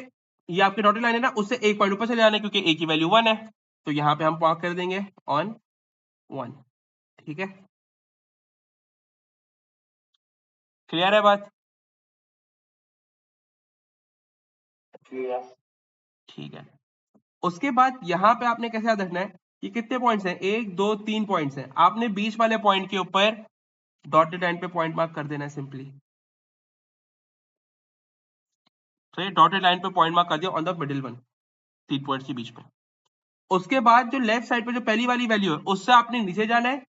ये आपकी डॉटेड लाइन है ना, उससे एक पॉइंट ऊपर चले जाना है क्योंकि ए की वैल्यू 1 है, तो यहाँ पे हम मार्क कर देंगे ऑन 1। ठीक है, क्लियर है बात? ठीक है, उसके बाद यहाँ पे आपने कैसे याद रखना है कि कितने पॉइंट्स हैं, 1 2 3 पॉइंट्स हैं। आपने बीच वाले पॉइंट के ऊपर डॉटेड लाइन पे पॉइंट मार्क कर देना है सिंपली। तो ये डॉटेड लाइन पे पॉइंट मार्क कर दिया on the middle one, 3 points के बीच में। उसके बाद जो लेफ्ट साइड पे जो पहली वाली वैल्यू है उससे आपने नीचे जाना है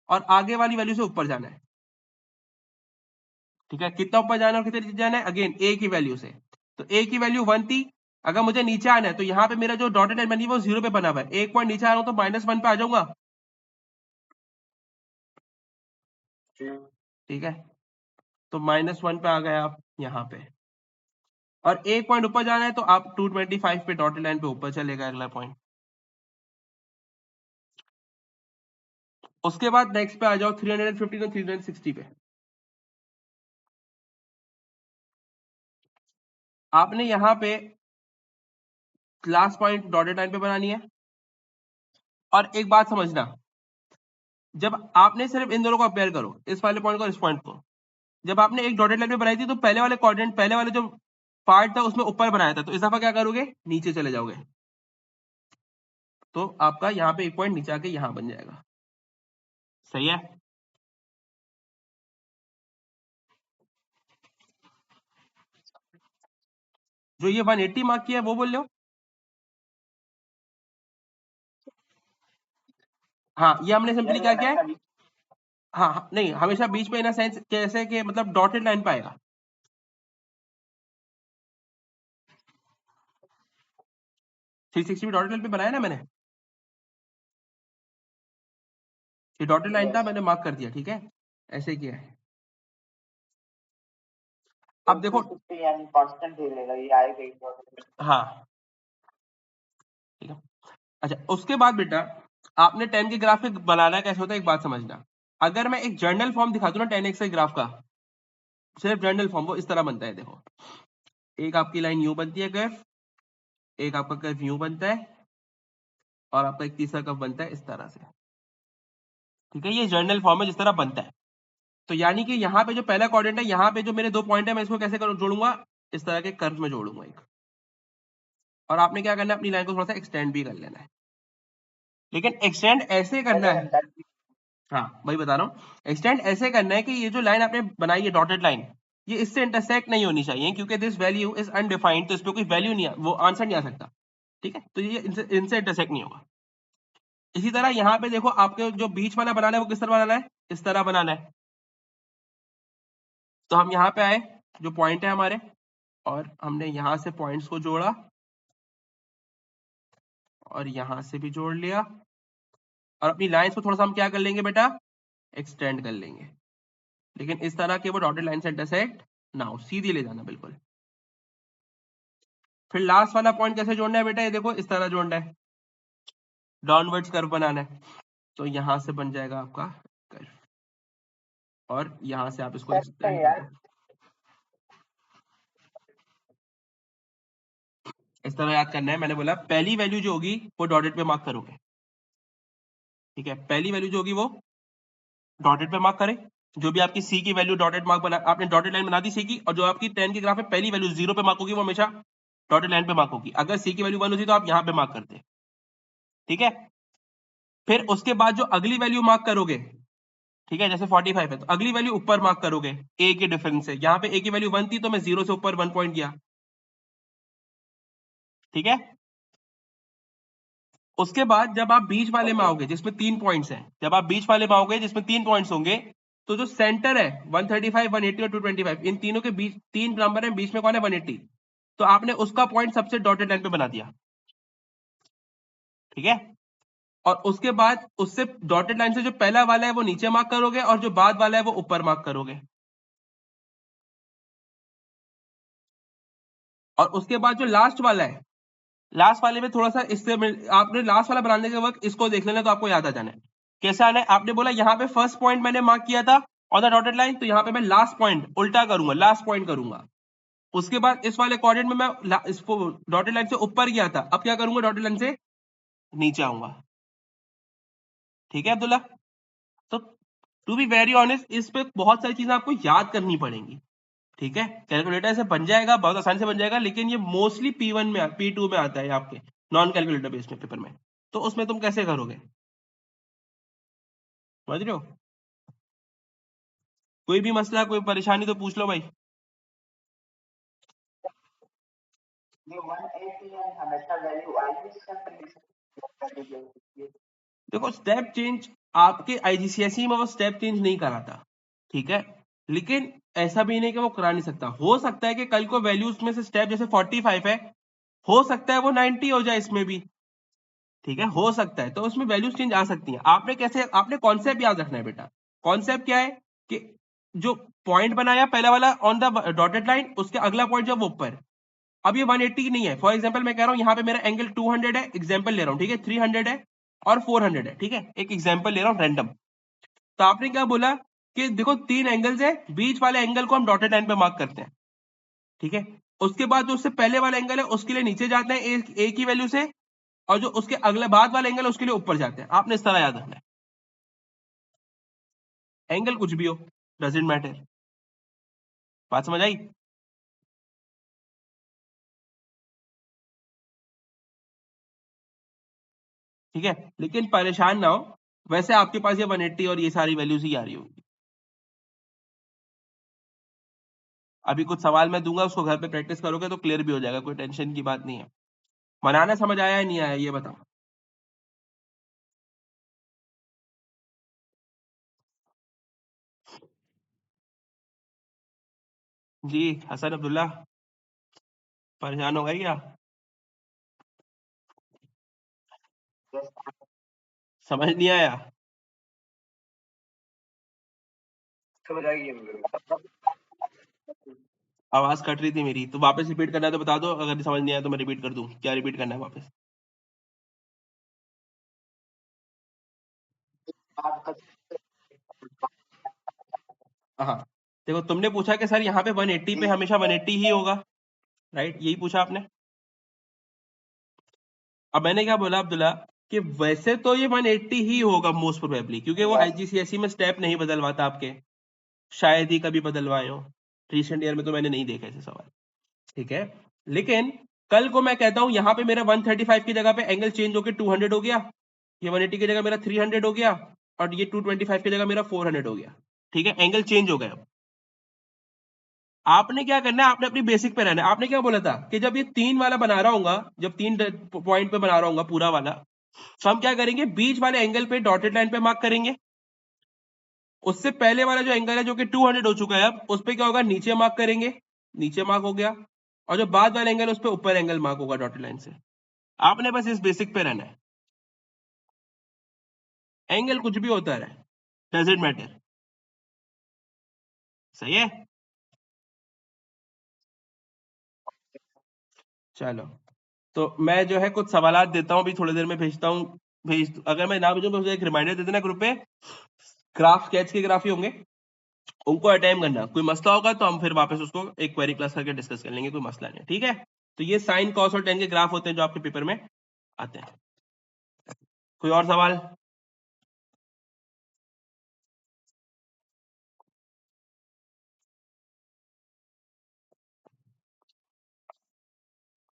और आगे वाली वैल्यू से ऊपर जाना है। ठीक है, कितना ऊपर जाना है और कितने नीचे जाना है? अगेन ए की वैल्यू से। तो ए की वैल्यू 1 थी, अगर मुझे नीचे आना है तो यहाँ पे मेरा जो डॉटेड लाइन बनी है वो 0 पे बना हुआ है, एक पॉइंट नीचे आ रहा हूं तो -1 पे आ जाऊंगा। ठीक है, तो -1 पे आ गए आप यहाँ पे, और एक पॉइंट ऊपर जाना है तो आप 225 पे डॉटेड लाइन पे ऊपर चलेगा अगला पॉइंट। उसके बाद नेक्स्ट पे आ जाओ 315 और 360 पे। आपने यहाँ पे लास्ट पॉइंट डॉटेड लाइन पे बनानी है। और एक बात समझना, जब आपने सिर्फ इन दोनों को कंपेयर करो, इस वाले पॉइंट को और इस पॉइंट को, जब आपने एक डॉटेड लाइन पे बनाई थी तो पहले वाले क्वाड्रेंट, पहले वाले जो पार्ट था उसमें ऊपर बनाया था, तो इस दफा क्या करोगे, नीचे चले जाओगे, तो आपका यहाँ पे एक पॉइंट नीचे आके यहाँ बन जाएगा। सही है? जो ये 180 मार्क किया है वो बोल लो। हाँ, ये हमने सिंपली क्या किया है, हाँ हाँ, नहीं हमेशा बीच में इन सेंस कैसे कि मतलब डॉटेड लाइन पे आएगा। 360 भी डॉटेड लाइन पे बनाया ना मैंने, ये डॉटेड लाइन था, मैंने मार्क कर दिया। ठीक है, ऐसे किया है। अब देखो, यानी कांस्टेंट ही रहेगा, ये आएगा। हाँ ठीक है। अच्छा, उसके बाद बेटा आपने 10 के ग्राफ बनाना कैसे होता है, एक बात समझना। अगर मैं एक जर्नल फॉर्म दिखा दूं ना 10x के ग्राफ का, सिर्फ जर्नल फॉर्म, वो इस तरह बनता है। देखो, एक आपकी लाइन यूं बनती है कर्व, एक आपका कर्व यूं बनता है, और आपका एक तीसरा कर्व बनता है इस तरह से। ठीक है, ये जर्नल फॉर्म है जिस तरह बनता है। तो यानी कि यहाँ पे जो पहला कोऑर्डिनेट है, यहाँ पे जो मेरे 2 पॉइंट है, मैं इसको कैसे जोड़ूंगा, इस तरह के कर्व में जोड़ूंगा एक। और आपने क्या करना है, अपनी लाइन को थोड़ा सा एक्सटेंड भी कर लेना है, लेकिन एक्सटेंड ऐसे करना है, हाँ वही बता रहा हूँ, एक्सटेंड ऐसे करना है कि ये जो लाइन आपने बनाई है डॉटेड लाइन, ये इससे इंटरसेक्ट नहीं होनी चाहिए, क्योंकि दिस वैल्यू इज अनडिफाइंड, तो इस पे कोई वैल्यू नहीं, वो आंसर नहीं आ सकता। ठीक है, तो ये इनसे इंटरसेक्ट नहीं होगा। इसी तरह यहाँ पे देखो आपके जो बीच वाला बनाना है वो किस तरह बनाना है, इस तरह बनाना है। तो हम यहाँ पे आए, जो पॉइंट है हमारे, और हमने यहाँ से पॉइंट्स को जोड़ा और यहाँ से भी जोड़ लिया, और अपनी लाइंस को थोड़ा सा हम क्या कर लेंगे बेटा, एक्सटेंड कर लेंगे, लेकिन इस तरह के वो डॉटेड लाइन से इंटरसेक्ट ना हो, सीधी ले जाना बिल्कुल। फिर लास्ट वाला पॉइंट कैसे जोड़ना है बेटा, ये देखो इस तरह जोड़ना है, डाउनवर्ड्स कर्व बनाना है। तो यहां से बन जाएगा आपका कर्व, और यहां से आप इसको एक्सटेंड कर दो, इस तरह याद करना है। मैंने बोला पहली वैल्यू जो होगी वो डॉटेड पे मार्क करोगे, ठीक है, पहली वैल्यू जो होगी वो डॉटेड पे मार्क करें। जो भी आपकी सी की वैल्यू डॉटेड मार्क बना, आपने डॉटेड लाइन बना दी सी की, और जो आपकी 10 के ग्राफ में पहली वैल्यू 0 पे मार्क होगी वो हमेशा डॉटेड लाइन पे मार्क होगी। अगर सी की वैल्यू 1 होती तो आप यहाँ पे मार्क करते, ठीक है। फिर उसके बाद जो अगली वैल्यू मार्क करोगे, ठीक है, जैसे 45 है तो अगली वैल्यू ऊपर मार्क करोगे ए के डिफरेंस से। यहाँ पे ए की वैल्यू 1 थी तो मैं 0 से ऊपर 1 पॉइंट किया, ठीक है। उसके बाद जब आप बीच वाले में आओगे जिसमें 3 पॉइंट्स हैं, जब आप बीच वाले में आओगे जिसमें 3 पॉइंट्स होंगे, तो जो सेंटर है 135, 180 और 225, इन तीनों के बीच 3 नंबर है, बीच में कौन है 180, तो आपने उसका पॉइंट सबसे डॉटेड लाइन पे बना दिया, ठीक है। और उसके बाद उससे डॉटेड लाइन से जो पहला वाला है वो नीचे मार्क करोगे, और जो बाद वाला है वो ऊपर मार्क करोगे। और उसके बाद जो लास्ट वाला है, लास्ट वाले में थोड़ा सा इससे आपने लास्ट वाला बनाने के वक्त इसको देख लेना तो आपको याद आ जाना है कैसे आना है। आपने बोला यहाँ पे फर्स्ट पॉइंट मैंने मार्क किया था ऑन द डॉटेड लाइन, तो यहाँ पे मैं लास्ट पॉइंट उल्टा करूंगा, लास्ट पॉइंट करूंगा। उसके बाद इस वाले कोऑर्डिनेट में मैं इसको डॉटेड लाइन से ऊपर गया था, अब क्या करूंगा, डॉटेड लाइन से नीचे आऊंगा, ठीक है अब्दुल्ला। तो टू बी वेरी ऑनेस्ट, इस पे बहुत सारी चीजें आपको याद करनी पड़ेंगी, ठीक है। कैलकुलेटर से बन जाएगा, बहुत आसानी से बन जाएगा, लेकिन ये मोस्टली P1 में P2 में आता है आपके नॉन कैलकुलेटर बेस्ड में पेपर में। तो उसमें तुम कैसे करोगे, समझ रहे हो। कोई भी मसला, कोई परेशानी तो पूछ लो भाई। ये 180 है, हमेशा वैल्यू आएगी इसका। देखो स्टेप चेंज आपके आईजीसीएसई में वो स्टेप चेंज नहीं कराता, ठीक है, लेकिन ऐसा भी नहीं कि वो करा नहीं सकता। हो सकता है कि कल को वैल्यूज में से स्टेप जैसे 45 है, हो सकता है वो 90 हो जाए इसमें भी, ठीक है, हो सकता है, तो उसमें वैल्यूज चेंज आ सकती हैं। आपने कैसे, आपने कॉन्सेप्ट याद रखना है बेटा। कॉन्सेप्ट क्या है कि जो पॉइंट बनाया पहला वाला ऑन द डॉटेड लाइन, उसके अगला पॉइंट जो वो ऊपर, अब ये 180 नहीं है। फॉर एग्जांपल मैं कह रहा हूं यहाँ पे मेरा एंगल 200 है, एग्जांपल ले रहा हूँ, ठीक है, 300 है और 400 है, ठीक है, एक एग्जांपल ले रहा हूँ रैंडम। तो आपने क्या बोला कि देखो 3 एंगल्स है, बीच वाले एंगल को हम डॉटेड लाइन पे मार्क करते हैं, ठीक है। उसके बाद जो उससे पहले वाला एंगल है उसके लिए नीचे जाते हैं ए की वैल्यू से, और जो उसके अगले बाद वाला एंगल है उसके लिए ऊपर जाते हैं। आपने इस तरह याद रखना है, एंगल कुछ भी हो, डजंट मैटर। बात समझ आई। ठीक है, लेकिन परेशान ना हो, वैसे आपके पास ये 180 और ये सारी वैल्यूज ही आ रही होगी। अभी कुछ सवाल मैं दूंगा, उसको घर पे प्रैक्टिस करोगे तो क्लियर भी हो जाएगा, कोई टेंशन की बात नहीं है। बनाना समझ आया या नहीं आया ये बताओ। जी हसन अब्दुल्ला, परेशान हो गई क्या, समझ नहीं आया। समझ आएगी। आवाज कट रही थी मेरी, तो वापस रिपीट करना है तो बता दो, अगर समझ नहीं आया तो मैं रिपीट कर दूं। क्या रिपीट करना है वापस। हाँ, देखो तुमने पूछा कि सर यहाँ पे 180 पे हमेशा 180 ही होगा, राइट, यही पूछा आपने। अब मैंने क्या बोला अब्दुल्ला कि वैसे तो ये 180 ही होगा मोस्ट प्रोबेबली, क्योंकि वो आईजीसीएसई में स्टेप नहीं बदलवाता आपके, शायद ही कभी बदलवाए हो, रिसेंट ईयर में तो मैंने नहीं देखा ऐसे सवाल, ठीक है। लेकिन कल को मैं कहता हूं यहाँ पे मेरा 135 की जगह पे एंगल चेंज होकर 200 हो गया, ये 180 की जगह मेरा 300 हो गया, और ये 225 की जगह मेरा 400 हो गया, ठीक है, एंगल चेंज हो गया। आपने क्या करना है, आपने अपनी बेसिक पे रहना है। आपने क्या बोला था कि जब ये 3 वाला बना रहा हूंगा, जब 3 पॉइंट पे बना रहा हूंगा पूरा वाला, तो हम क्या करेंगे, बीच वाले एंगल पे डॉटेड लाइन पे मार्क करेंगे। उससे पहले वाला जो एंगल है जो कि 200 हो चुका है, अब उस पे क्या होगा, नीचे मार्क करेंगे, नीचे मार्क हो गया। और जो बाद वाला एंगल उस पे ऊपर एंगल मार्क होगा डॉटेड लाइन से। आपने बस इस बेसिक पे रहना है, एंगल कुछ भी होता है, डजंट मैटर। सही है, चलो। तो मैं जो है कुछ सवालात देता हूँ, अभी थोड़ी देर में भेजता हूँ। अगर मैं ना भेजूं तो मुझे एक रिमाइंडर दे देना ग्रुप पे। ग्राफ स्केच के ग्राफ ही होंगे, उनको अटेम्प्ट करना। कोई मसला होगा तो हम फिर वापस उसको एक क्वेरी क्लास करके डिस्कस कर लेंगे, कोई मसला नहीं, ठीक है। तो ये साइन कॉस और टेन के ग्राफ होते हैं जो आपके पेपर में आते हैं। कोई और सवाल?